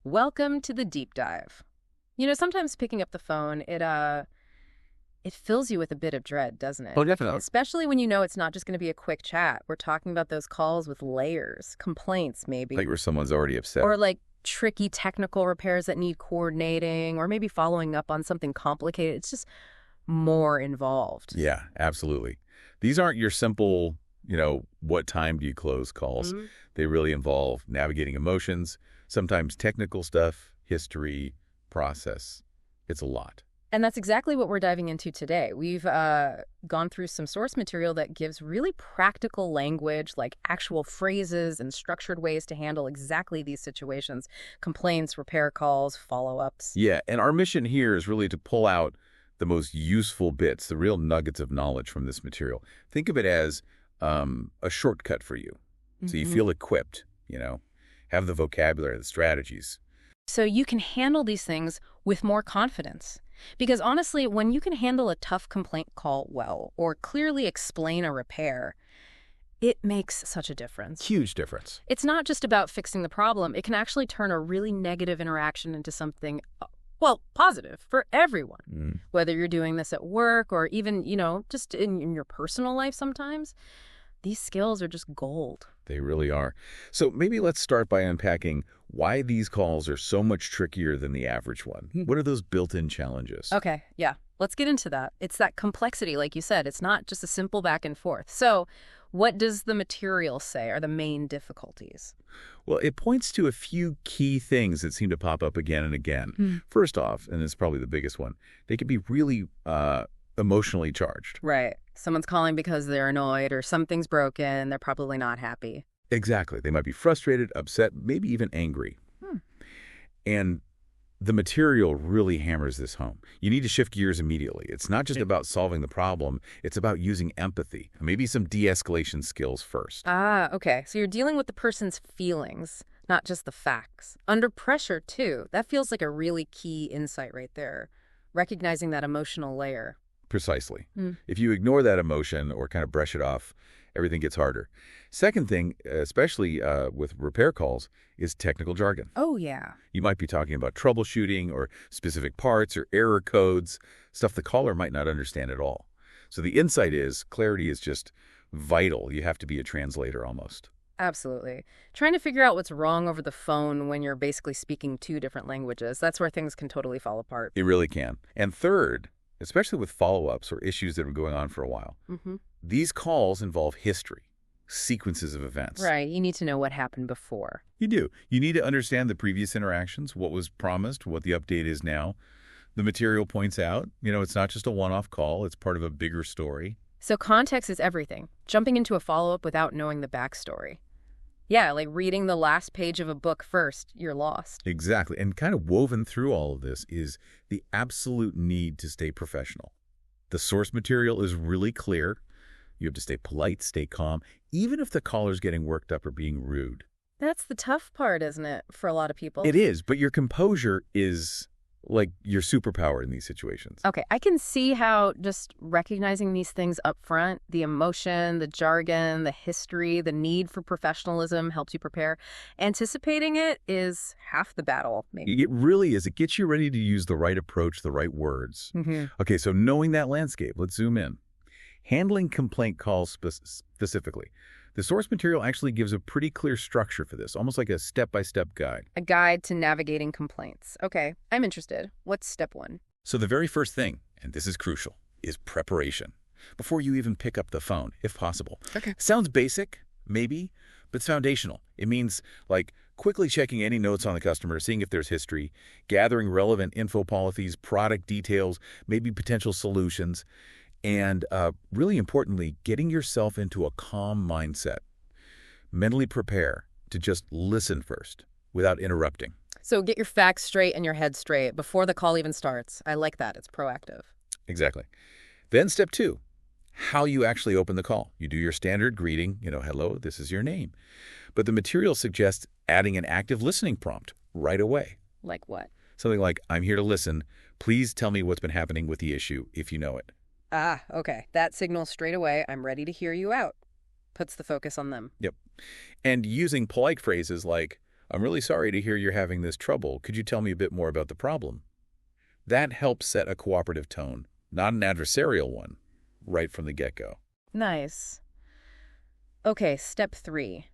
Welcome to the deep dive. Sometimes picking up the phone, it fills you with a bit of dread, doesn't it? Oh, definitely. Especially when you know it's not just going to be a quick chat. We're talking about those calls with layers, complaints maybe, Like where someone's already upset. or like tricky technical repairs that need coordinating, or maybe following up on something complicated. It's just more involved. Yeah, absolutely. These aren't your simple, what time do you close calls. Mhm. They really involve navigating emotions, sometimes technical stuff, history, process. It's a lot. And that's exactly what we're diving into today. We've gone through some source material that gives really practical language, like actual phrases and structured ways to handle exactly these situations: complaints, repair calls, follow-ups. Yeah, and our mission here is really to pull out the most useful bits, the real nuggets of knowledge from this material. Think of it as a shortcut for you. So you feel equipped, have the vocabulary, the strategies. So you can handle these things with more confidence. Because honestly, when you can handle a tough complaint call well, or clearly explain a repair, it makes such a difference. Huge difference. It's not just about fixing the problem. It can actually turn a really negative interaction into something, well, positive for everyone. Whether you're doing this at work or even, just in your personal life sometimes, these skills are just gold. They really are. So maybe let's start by unpacking why these calls are so much trickier than the average one. What are those built-in challenges? Okay, yeah. Let's get into that. It's that complexity, like you said. It's not just a simple back and forth. So what does the material say are the main difficulties? Well, it points to a few key things that seem to pop up again and again. First off, and it's probably the biggest one, they can be really emotionally charged. Right. Someone's calling because they're annoyed or something's broken. They're probably not happy. Exactly. They might be frustrated, upset, maybe even angry. And the material really hammers this home. You need to shift gears immediately. It's not just about solving the problem. It's about using empathy, maybe some de-escalation skills first. Ah, okay. So you're dealing with the person's feelings, not just the facts. Under pressure, too. That feels like a really key insight right there. Recognizing that emotional layer. Precisely. If you ignore that emotion or kind of brush it off, everything gets harder. Second thing, especially with repair calls, is technical jargon. Oh, yeah. You might be talking about troubleshooting or specific parts or error codes, stuff the caller might not understand at all. So the insight is clarity is just vital. You have to be a translator almost. Absolutely. Trying to figure out what's wrong over the phone when you're basically speaking two different languages, that's where things can totally fall apart. It really can. And third, especially with follow-ups or issues that are going on for a while, these calls involve history, sequences of events. Right. You need to know what happened before. You do. You need to understand the previous interactions, what was promised, what the update is now. The material points out, it's not just a one-off call. It's part of a bigger story. So context is everything. Jumping into a follow-up without knowing the backstory. Yeah, like reading the last page of a book first, you're lost. Exactly. And kind of woven through all of this is the absolute need to stay professional. The source material is really clear. You have to stay polite, stay calm, even if the caller's getting worked up or being rude. That's the tough part, isn't it, for a lot of people? It is, but your composure is like your superpower in these situations. Okay, I can see how just recognizing these things up front, the emotion, the jargon, the history, the need for professionalism helps you prepare. Anticipating it is half the battle, maybe. It really is. It gets you ready to use the right approach, the right words. Okay, so knowing that landscape, let's zoom in. Handling complaint calls specifically. The source material actually gives a pretty clear structure for this, almost like a step-by-step guide. A guide to navigating complaints. Okay, I'm interested. What's step one? So the very first thing, and this is crucial, is preparation. Before you even pick up the phone, if possible. Okay. Sounds basic, maybe, but it's foundational. It means like quickly checking any notes on the customer, seeing if there's history, gathering relevant info policies, product details, maybe potential solutions, and really importantly, getting yourself into a calm mindset. Mentally prepare to just listen first without interrupting. So get your facts straight and your head straight before the call even starts. I like that. It's proactive. Exactly. Then step two, how you actually open the call. You do your standard greeting, hello, this is your name. But the material suggests adding an active listening prompt right away. Like what? Something like, I'm here to listen. Please tell me what's been happening with the issue if you know it. Ah, okay. That signals straight away, I'm ready to hear you out. Puts the focus on them. Yep. And using polite phrases like, I'm really sorry to hear you're having this trouble. Could you tell me a bit more about the problem? That helps set a cooperative tone, not an adversarial one, right from the get-go. Nice. Okay, step 3.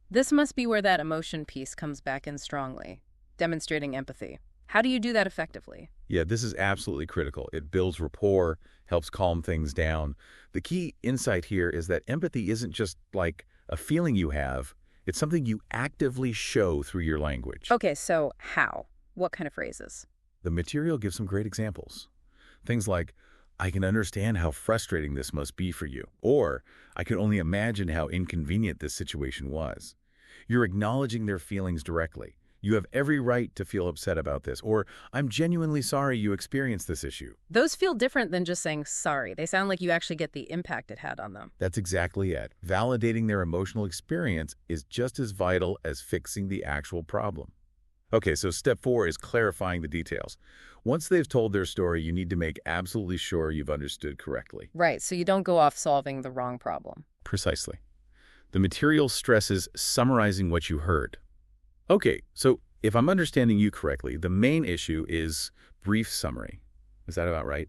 This must be where that emotion piece comes back in strongly, demonstrating empathy. How do you do that effectively? Yeah, this is absolutely critical. It builds rapport, helps calm things down. The key insight here is that empathy isn't just like a feeling you have. It's something you actively show through your language. Okay, so how? What kind of phrases? The material gives some great examples. Things like, I can understand how frustrating this must be for you, or I can only imagine how inconvenient this situation was. You're acknowledging their feelings directly. You have every right to feel upset about this, or I'm genuinely sorry you experienced this issue. Those feel different than just saying sorry. They sound like you actually get the impact it had on them. That's exactly it. Validating their emotional experience is just as vital as fixing the actual problem. Okay, so step 4 is clarifying the details. Once they've told their story, you need to make absolutely sure you've understood correctly. Right, so you don't go off solving the wrong problem. Precisely. The material stresses summarizing what you heard. Okay, so if I'm understanding you correctly, the main issue is brief summary. Is that about right?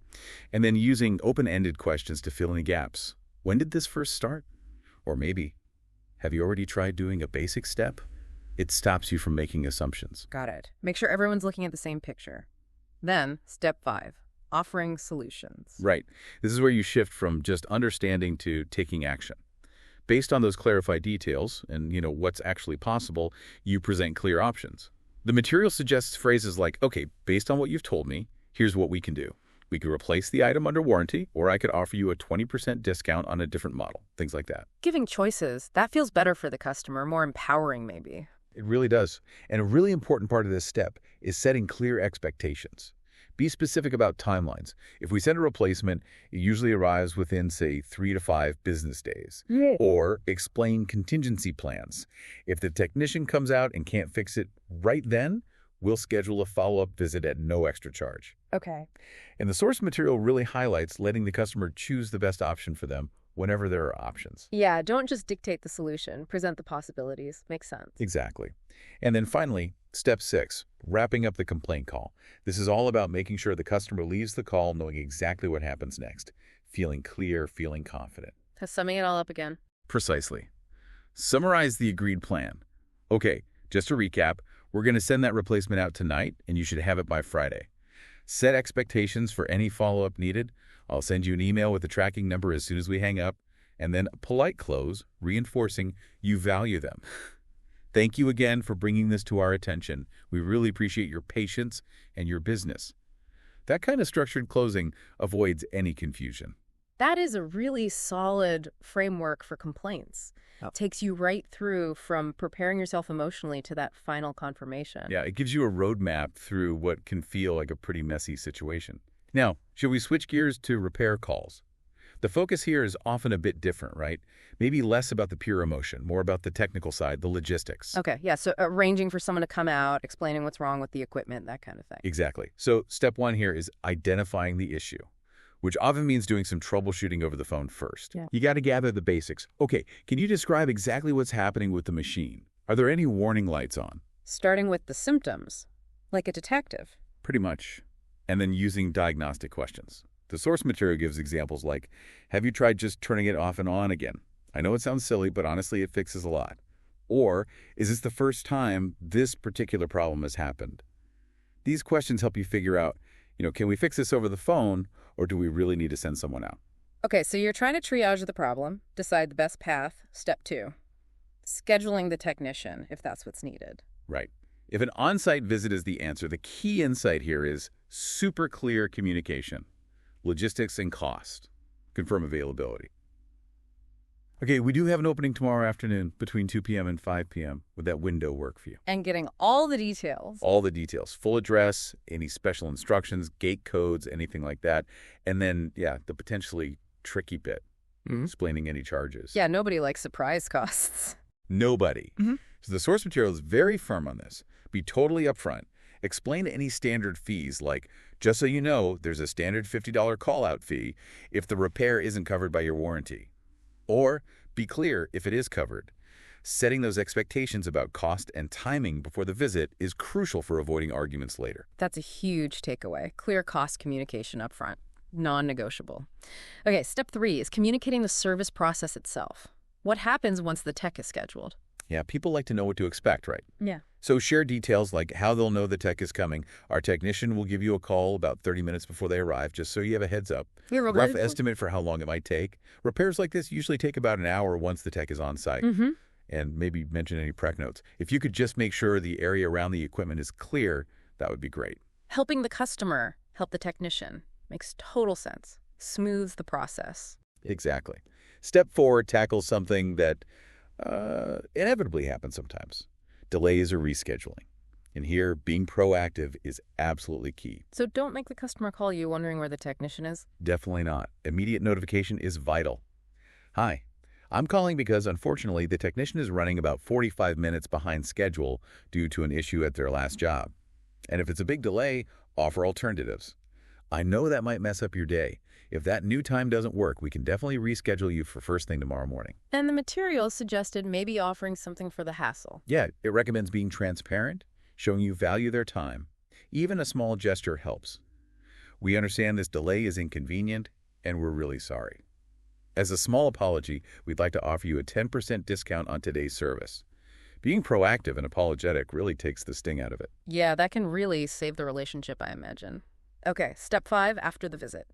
And then using open-ended questions to fill in the gaps. When did this first start? Or maybe, have you already tried doing a basic step? It stops you from making assumptions. Got it. Make sure everyone's looking at the same picture. Then, step 5, offering solutions. Right. This is where you shift from just understanding to taking action. Based on those clarified details and, what's actually possible, you present clear options. The material suggests phrases like, okay, based on what you've told me, here's what we can do. We could replace the item under warranty, or I could offer you a 20% discount on a different model, things like that. Giving choices, that feels better for the customer, more empowering maybe. It really does. And a really important part of this step is setting clear expectations. Be specific about timelines. If we send a replacement, it usually arrives within, say, 3 to 5 business days. Yeah. Or explain contingency plans. If the technician comes out and can't fix it right then, we'll schedule a follow-up visit at no extra charge. Okay. And the source material really highlights letting the customer choose the best option for them whenever there are options. Yeah, don't just dictate the solution. Present the possibilities. Makes sense. Exactly. And then finally, step 6, wrapping up the complaint call. This is all about making sure the customer leaves the call knowing exactly what happens next, feeling clear, feeling confident. Summing it all up again. Precisely. Summarize the agreed plan. Okay, just to recap, we're going to send that replacement out tonight, and you should have it by Friday. Set expectations for any follow-up needed. I'll send you an email with the tracking number as soon as we hang up, and then a polite close, reinforcing you value them. Thank you again for bringing this to our attention. We really appreciate your patience and your business. That kind of structured closing avoids any confusion. That is a really solid framework for complaints. Oh. Takes you right through from preparing yourself emotionally to that final confirmation. Yeah, it gives you a roadmap through what can feel like a pretty messy situation. Now, should we switch gears to repair calls? The focus here is often a bit different, right? Maybe less about the pure emotion, more about the technical side, the logistics. Okay, yeah, so arranging for someone to come out, explaining what's wrong with the equipment, that kind of thing. Exactly. So step 1 here is identifying the issue, which often means doing some troubleshooting over the phone first. Yeah. You got to gather the basics. Okay, can you describe exactly what's happening with the machine? Are there any warning lights on? Starting with the symptoms, like a detective. Pretty much. And then using diagnostic questions. The source material gives examples like, have you tried just turning it off and on again? I know it sounds silly, but honestly, it fixes a lot. Or, is this the first time this particular problem has happened? These questions help you figure out, can we fix this over the phone, or do we really need to send someone out? Okay, so you're trying to triage the problem, decide the best path. Step 2, scheduling the technician, if that's what's needed. Right. If an on-site visit is the answer, the key insight here is super clear communication, logistics and cost, confirm availability. Okay, we do have an opening tomorrow afternoon between 2 p.m. and 5 p.m. Would that window work for you? And getting all the details. All the details, full address, any special instructions, gate codes, anything like that. And then, the potentially tricky bit, explaining any charges. Yeah, nobody likes surprise costs. Nobody. So the source material is very firm on this. Be totally upfront. Explain any standard fees, like, just so you know, there's a standard $50 call-out fee if the repair isn't covered by your warranty. Or be clear if it is covered. Setting those expectations about cost and timing before the visit is crucial for avoiding arguments later. That's a huge takeaway. Clear cost communication up front. Non-negotiable. Okay, step 3 is communicating the service process itself. What happens once the tech is scheduled? Yeah, people like to know what to expect, right? Yeah. So share details like how they'll know the tech is coming. Our technician will give you a call about 30 minutes before they arrive, just so you have a heads up. Rough estimate for how long it might take. Repairs like this usually take about an hour once the tech is on site. And maybe mention any prep notes. If you could just make sure the area around the equipment is clear, that would be great. Helping the customer help the technician makes total sense. Smooths the process. Exactly. Step 4 tackles something that inevitably happens sometimes. Delays or rescheduling. And here, being proactive is absolutely key. So don't make the customer call you wondering where the technician is? Definitely not. Immediate notification is vital. Hi, I'm calling because unfortunately the technician is running about 45 minutes behind schedule due to an issue at their last job. And if it's a big delay, offer alternatives. I know that might mess up your day. If that new time doesn't work, we can definitely reschedule you for first thing tomorrow morning. And the materials suggested maybe offering something for the hassle. Yeah, it recommends being transparent, showing you value their time. Even a small gesture helps. We understand this delay is inconvenient, and we're really sorry. As a small apology, we'd like to offer you a 10% discount on today's service. Being proactive and apologetic really takes the sting out of it. Yeah, that can really save the relationship, I imagine. Okay, step 5 after the visit.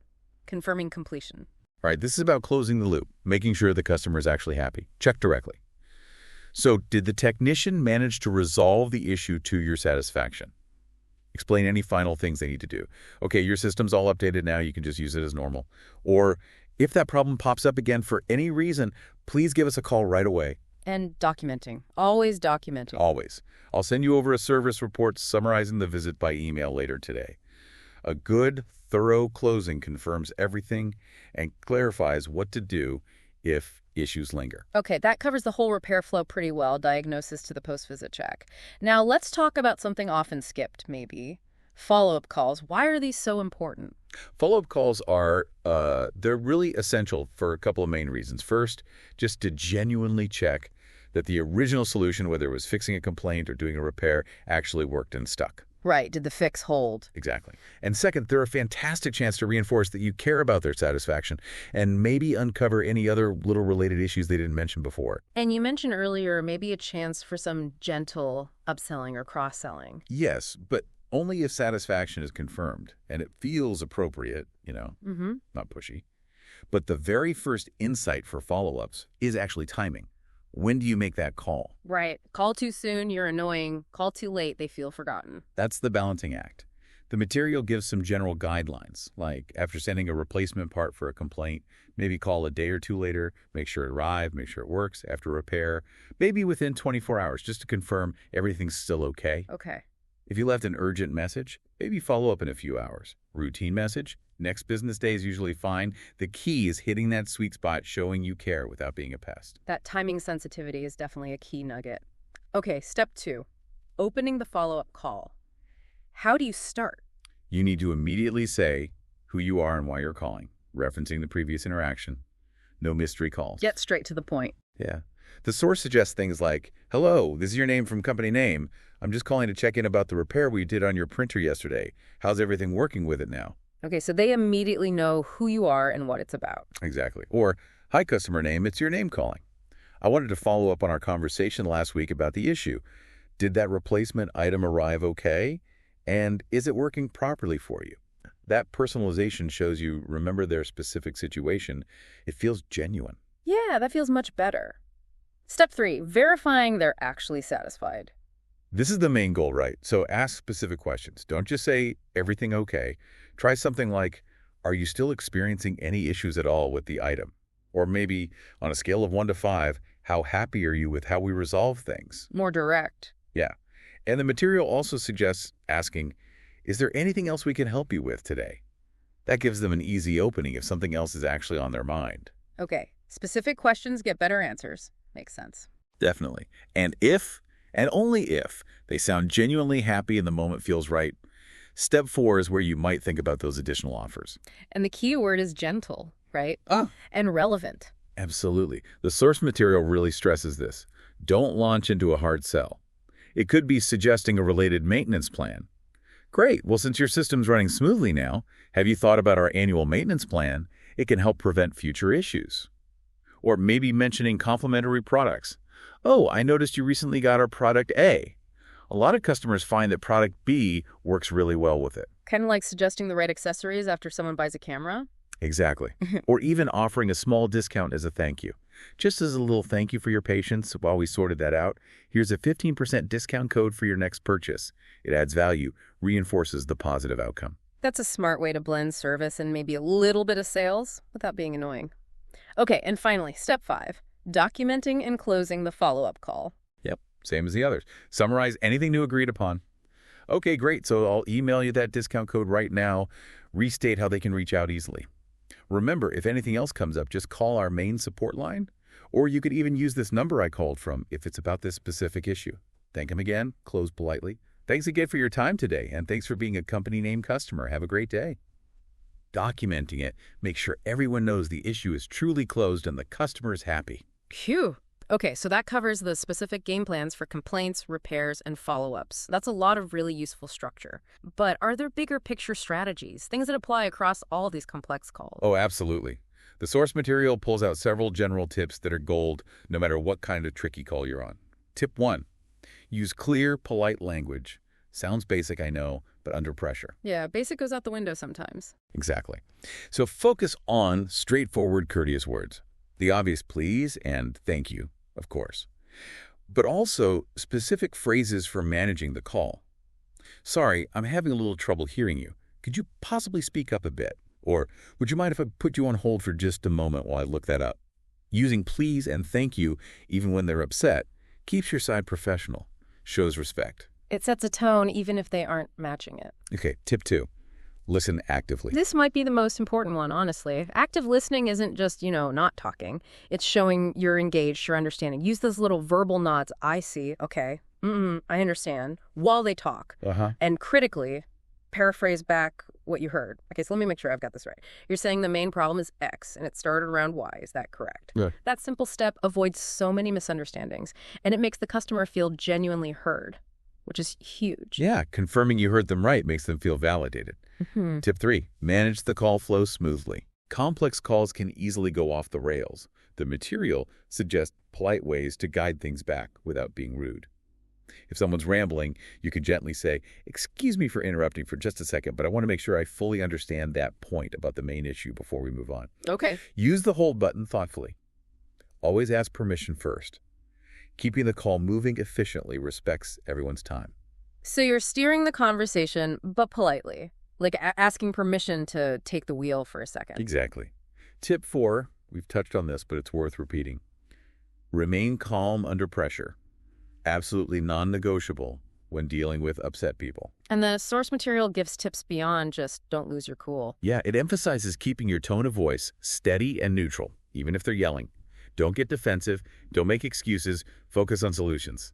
Confirming completion. All right, this is about closing the loop, making sure the customer is actually happy. Check directly. So, did the technician manage to resolve the issue to your satisfaction? Explain any final things they need to do. Okay, your system's all updated now, you can just use it as normal. Or, if that problem pops up again for any reason, please give us a call right away. And documenting. Always documenting. Always. I'll send you over a service report summarizing the visit by email later today. A good, thorough closing confirms everything and clarifies what to do if issues linger. Okay, that covers the whole repair flow pretty well, diagnosis to the post-visit check. Now, let's talk about something often skipped, maybe. Follow-up calls. Why are these so important? Follow-up calls are, they're really essential for a couple of main reasons. First, just to genuinely check that the original solution, whether it was fixing a complaint or doing a repair, actually worked and stuck. Right. Did the fix hold? Exactly. And second, they're a fantastic chance to reinforce that you care about their satisfaction and maybe uncover any other little related issues they didn't mention before. And you mentioned earlier maybe a chance for some gentle upselling or cross-selling. Yes, but only if satisfaction is confirmed and it feels appropriate, not pushy. But the very first insight for follow-ups is actually timing. When do you make that call? Right. Call too soon, you're annoying. Call too late, they feel forgotten. That's the balancing act. The material gives some general guidelines, like after sending a replacement part for a complaint, maybe call a day or two later, make sure it arrived, make sure it works, after repair, maybe within 24 hours, just to confirm everything's still okay. Okay. If you left an urgent message, maybe follow up in a few hours. Routine message, next business day is usually fine. The key is hitting that sweet spot, showing you care without being a pest. That timing sensitivity is definitely a key nugget. Okay, step 2, opening the follow-up call. How do you start? You need to immediately say who you are and why you're calling, referencing the previous interaction. No mystery calls. Get straight to the point. Yeah. The source suggests things like, hello, this is your name from company name. I'm just calling to check in about the repair we did on your printer yesterday. How's everything working with it now? Okay, so they immediately know who you are and what it's about. Exactly. Or, hi, customer name, it's your name calling. I wanted to follow up on our conversation last week about the issue. Did that replacement item arrive okay? And is it working properly for you? That personalization shows you remember their specific situation. It feels genuine. Yeah, that feels much better. Step 3, verifying they're actually satisfied. This is the main goal, right? So ask specific questions. Don't just say, everything okay. Try something like, are you still experiencing any issues at all with the item? Or maybe, on a scale of 1 to 5, how happy are you with how we resolve things? More direct. Yeah. And the material also suggests asking, is there anything else we can help you with today? That gives them an easy opening if something else is actually on their mind. Okay. Specific questions get better answers. Makes sense. Definitely. And if, and only if, they sound genuinely happy and the moment feels right, step 4 is where you might think about those additional offers. And the key word is gentle, right? Ah. And relevant. Absolutely. The source material really stresses this. Don't launch into a hard sell. It could be suggesting a related maintenance plan. Great. Well, since your system's running smoothly now, have you thought about our annual maintenance plan? It can help prevent future issues. Or maybe mentioning complementary products. Oh, I noticed you recently got our product A. A lot of customers find that product B works really well with it. Kind of like suggesting the right accessories after someone buys a camera? Exactly. Or even offering a small discount as a thank you. Just as a little thank you for your patience while we sorted that out, here's a 15% discount code for your next purchase. It adds value, reinforces the positive outcome. That's a smart way to blend service and maybe a little bit of sales without being annoying. Okay, and finally, step 5, documenting and closing the follow-up call. Yep, same as the others. Summarize anything new agreed upon. Okay, great. So I'll email you that discount code right now. Restate how they can reach out easily. Remember, if anything else comes up, just call our main support line, or you could even use this number I called from if it's about this specific issue. Thank them again, close politely. Thanks again for your time today, and thanks for being a company name customer. Have a great day. Documenting it, make sure everyone knows the issue is truly closed and the customer is happy. Phew. Okay, so that covers the specific game plans for complaints, repairs, and follow-ups. That's a lot of really useful structure. But are there bigger picture strategies, things that apply across all these complex calls? Oh, absolutely. The source material pulls out several general tips that are gold no matter what kind of tricky call you're on. Tip 1. Use clear, polite language. Sounds basic, I know, but under pressure. Yeah, basic goes out the window sometimes. Exactly. So focus on straightforward, courteous words. The obvious please and thank you, of course. But also specific phrases for managing the call. Sorry, I'm having a little trouble hearing you. Could you possibly speak up a bit? Or would you mind if I put you on hold for just a moment while I look that up? Using please and thank you, even when they're upset, keeps your side professional, shows respect. It sets a tone even if they aren't matching it. Okay, tip 2. Listen actively. This might be the most important one, honestly. Active listening isn't just, not talking. It's showing you're engaged, you're understanding. Use those little verbal nods. I see. Okay. I understand. While they talk. And critically, paraphrase back what you heard. Okay, so let me make sure I've got this right. You're saying the main problem is X, and it started around Y. Is that correct? Yeah. That simple step avoids so many misunderstandings, and it makes the customer feel genuinely heard, which is huge. Yeah, confirming you heard them right makes them feel validated. Tip 3. Manage the call flow smoothly. Complex calls can easily go off the rails. The material suggests polite ways to guide things back without being rude. If someone's rambling, you could gently say, "Excuse me for interrupting for just a second, but I want to make sure I fully understand that point about the main issue before we move on." Okay. Use the hold button thoughtfully. Always ask permission first. Keeping the call moving efficiently respects everyone's time. So you're steering the conversation, but politely, like asking permission to take the wheel for a second. Exactly. Tip 4, we've touched on this, but it's worth repeating. Remain calm under pressure. Absolutely non-negotiable when dealing with upset people. And the source material gives tips beyond just don't lose your cool. Yeah, it emphasizes keeping your tone of voice steady and neutral, even if they're yelling. Don't get defensive. Don't make excuses. Focus on solutions.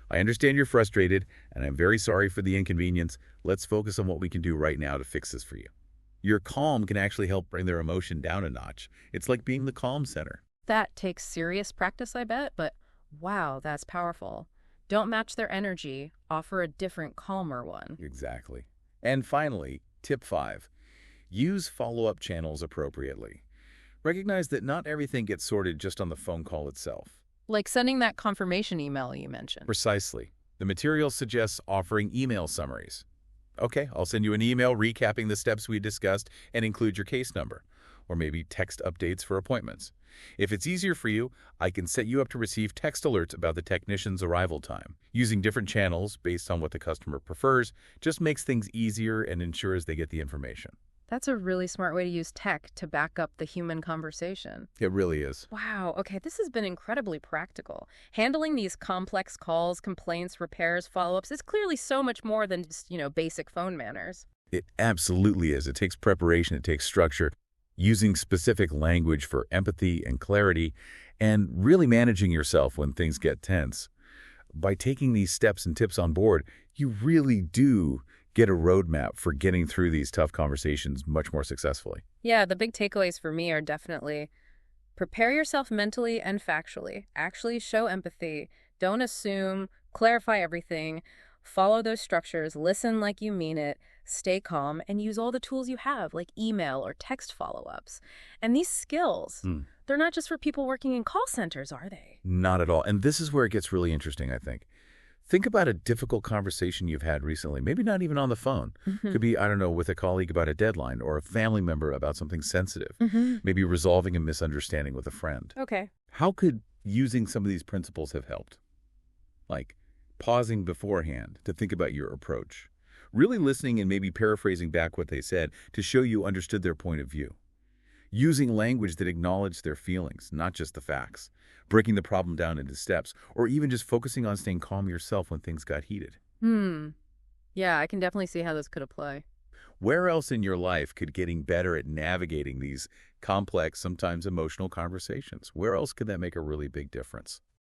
I understand you're frustrated, and I'm very sorry for the inconvenience. Let's focus on what we can do right now to fix this for you. Your calm can actually help bring their emotion down a notch. It's like being the calm center. That takes serious practice, I bet, but wow, that's powerful. Don't match their energy. Offer a different, calmer one. Exactly. And finally, tip 5. Use follow-up channels appropriately. Recognize that not everything gets sorted just on the phone call itself. Like sending that confirmation email you mentioned. Precisely. The material suggests offering email summaries. Okay, I'll send you an email recapping the steps we discussed and include your case number, or maybe text updates for appointments. If it's easier for you, I can set you up to receive text alerts about the technician's arrival time. Using different channels based on what the customer prefers just makes things easier and ensures they get the information. That's a really smart way to use tech to back up the human conversation. It really is. Wow, okay, this has been incredibly practical. Handling these complex calls, complaints, repairs, follow-ups is clearly so much more than just, basic phone manners. It absolutely is. It takes preparation, it takes structure, using specific language for empathy and clarity, and really managing yourself when things get tense. By taking these steps and tips on board, you really do get a roadmap for getting through these tough conversations much more successfully. Yeah, the big takeaways for me are definitely prepare yourself mentally and factually. Actually show empathy. Don't assume, clarify everything, follow those structures, listen like you mean it, stay calm, and use all the tools you have, like email or text follow-ups. And these skills, they're not just for people working in call centers, are they? Not at all. And this is where it gets really interesting, I think. Think about a difficult conversation you've had recently, maybe not even on the phone. Could be, I don't know, with a colleague about a deadline or a family member about something sensitive, maybe resolving a misunderstanding with a friend. Okay. How could using some of these principles have helped? Like pausing beforehand to think about your approach, really listening and maybe paraphrasing back what they said to show you understood their point of view. Using language that acknowledged their feelings, not just the facts. Breaking the problem down into steps, or even just focusing on staying calm yourself when things got heated. Yeah, I can definitely see how this could apply. Where else in your life could getting better at navigating these complex, sometimes emotional conversations? Where else could that make a really big difference?